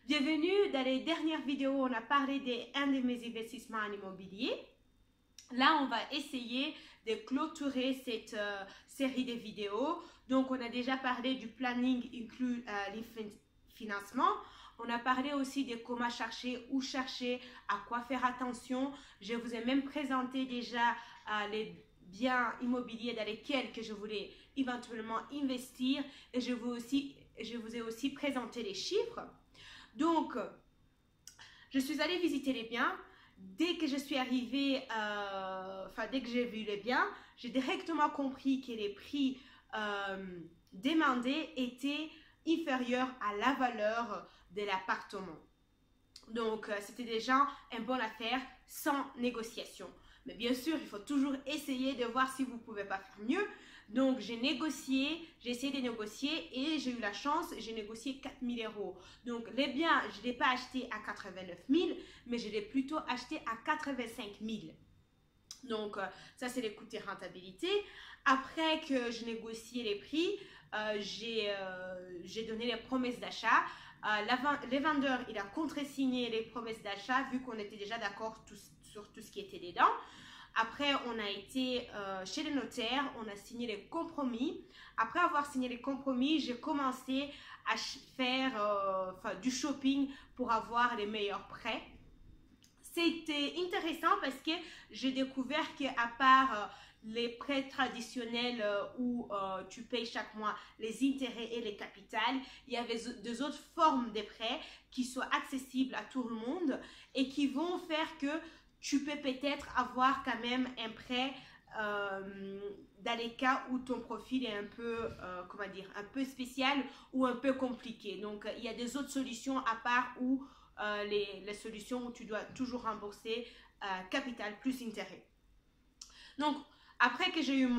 Bienvenue dans les dernières vidéos, on a parlé d'un de mes investissements en immobilier. Là, on va essayer de clôturer cette série de vidéos. Donc, on a déjà parlé du planning inclus les financements. On a parlé aussi de comment chercher, où chercher, à quoi faire attention. Je vous ai même présenté déjà les biens immobiliers dans lesquels que je voulais éventuellement investir. Et je vous ai aussi présenté les chiffres. Donc, je suis allée visiter les biens. Dès que je suis arrivée, dès que j'ai vu les biens, j'ai directement compris que les prix demandés étaient inférieurs à la valeur de l'appartement. Donc, c'était déjà une bonne affaire sans négociation. Mais bien sûr, il faut toujours essayer de voir si vous ne pouvez pas faire mieux. Donc, j'ai essayé de négocier et j'ai eu la chance, j'ai négocié 4 000 euros. Donc, les biens, je ne l'ai pas acheté à 89 000, mais je l'ai plutôt acheté à 85 000. Donc, ça, c'est les coûts de rentabilité. Après que je négociais les prix, j'ai donné les promesses d'achat. Le vendeur, il a contre-signé les promesses d'achat vu qu'on était déjà d'accord sur tout ce qui était dedans. Après, on a été chez le notaire, on a signé les compromis. Après avoir signé les compromis, j'ai commencé à faire du shopping pour avoir les meilleurs prêts. C'était intéressant parce que j'ai découvert qu'à part les prêts traditionnels où tu payes chaque mois les intérêts et les capitales, il y avait deux autres formes de prêts qui soient accessibles à tout le monde et qui vont faire que tu peux peut-être avoir quand même un prêt dans les cas où ton profil est un peu, un peu spécial ou un peu compliqué. Donc, il y a des autres solutions à part où les solutions où tu dois toujours rembourser capital plus intérêt. Donc, après que j'ai eu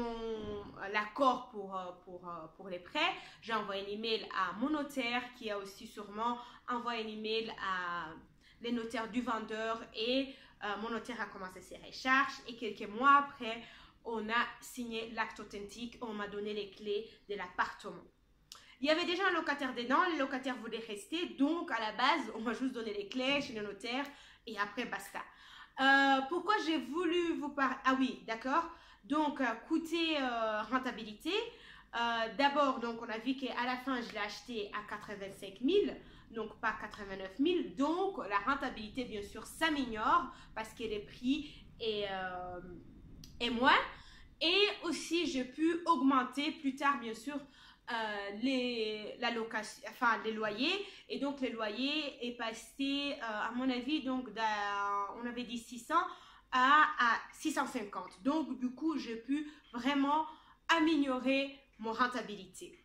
l'accord pour les prêts, j'ai envoyé un email à mon notaire qui a aussi sûrement envoyé un email à les notaires du vendeur et mon notaire a commencé ses recherches et quelques mois après, on a signé l'acte authentique, on m'a donné les clés de l'appartement. Il y avait déjà un locataire dedans, le locataire voulait rester, donc à la base, on m'a juste donné les clés chez le notaire et après basta. Pourquoi j'ai voulu vous parler? Ah oui, d'accord. Donc, côté rentabilité, d'abord, donc on a vu qu'à la fin, je l'ai acheté à 85 000. Donc pas 89 000, donc la rentabilité bien sûr s'améliore parce que les prix est moins et aussi j'ai pu augmenter plus tard bien sûr les loyers et donc les loyers est passé à mon avis donc on avait dit 600 à 650, donc du coup j'ai pu vraiment améliorer mon rentabilité.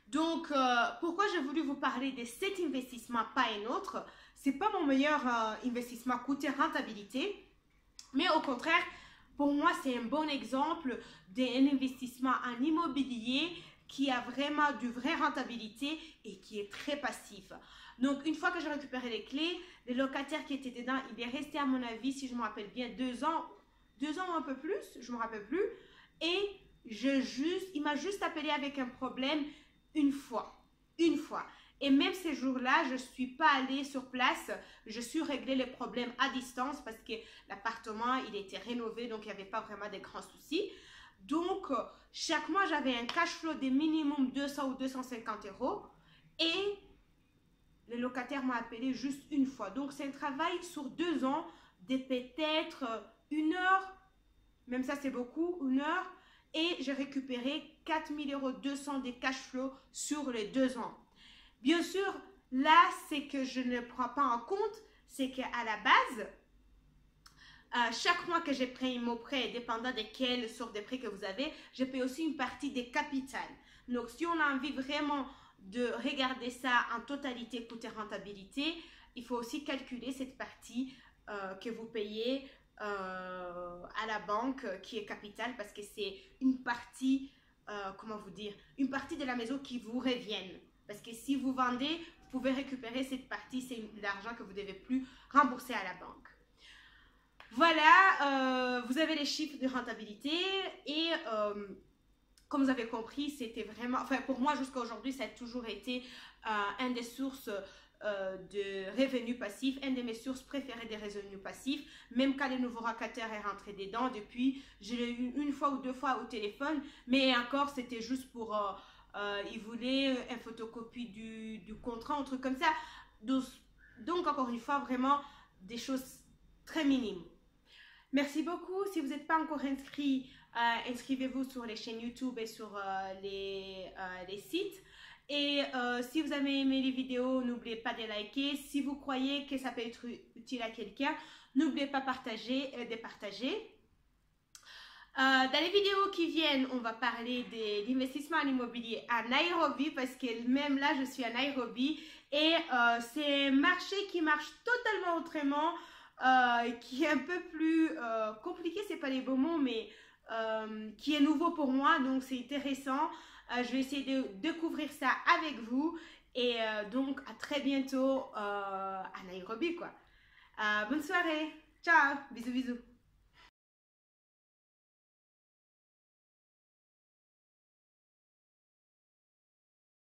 Donc, pourquoi j'ai voulu vous parler de cet investissement, pas un autre? C'est pas mon meilleur investissement côté rentabilité, mais au contraire, pour moi, c'est un bon exemple d'un investissement en immobilier qui a vraiment de vraie rentabilité et qui est très passif. Donc, une fois que j'ai récupéré les clés, le locataire qui était dedans, il est resté à mon avis, si je me rappelle bien, 2 ans ou un peu plus, je me rappelle plus, et il m'a juste appelé avec un problème une fois. Et même ces jours-là, je ne suis pas allée sur place. Je suis réglé les problèmes à distance parce que l'appartement, il était rénové, donc il n'y avait pas vraiment de grands soucis. Donc, chaque mois, j'avais un cash flow de minimum 200 ou 250 euros. Et le locataire m'a appelé juste une fois. Donc, c'est un travail sur 2 ans de peut-être 1 heure. Même ça, c'est beaucoup, 1 heure. Et j'ai récupéré 4 200 € de cash flow sur les 2 ans. Bien sûr, là, c'est que je ne prends pas en compte, c'est qu'à la base, chaque mois que j'ai pris mon prêt, dépendant de quelle sorte de prêt que vous avez, je paye aussi une partie des capitales. Donc, si on a envie vraiment de regarder ça en totalité côté rentabilité, il faut aussi calculer cette partie que vous payez à la banque qui est capitale parce que c'est une partie, une partie de la maison qui vous revienne. Parce que si vous vendez, vous pouvez récupérer cette partie, c'est l'argent que vous ne devez plus rembourser à la banque. Voilà, vous avez les chiffres de rentabilité et comme vous avez compris, c'était vraiment, pour moi jusqu'à aujourd'hui, ça a toujours été une des sources de revenus passifs, une de mes sources préférées de revenus passifs. Même quand le nouveau locataire est rentré dedans, depuis, je l'ai eu une fois ou deux fois au téléphone, mais encore c'était juste pour, il voulait une photocopie du contrat, un truc comme ça. Donc encore une fois, vraiment des choses très minimes. Merci beaucoup. Si vous n'êtes pas encore inscrit, inscrivez-vous sur les chaînes YouTube et sur les sites. Et si vous avez aimé les vidéos, n'oubliez pas de liker. Si vous croyez que ça peut être utile à quelqu'un, n'oubliez pas de partager. Dans les vidéos qui viennent, on va parler d'investissement en immobilier à Nairobi parce que même là, je suis à Nairobi et c'est un marché qui marche totalement autrement, qui est un peu plus compliqué, c'est pas les beaux mots, mais qui est nouveau pour moi, donc c'est intéressant. Je vais essayer de découvrir ça avec vous et donc à très bientôt à Nairobi quoi. Bonne soirée, ciao, bisous bisous.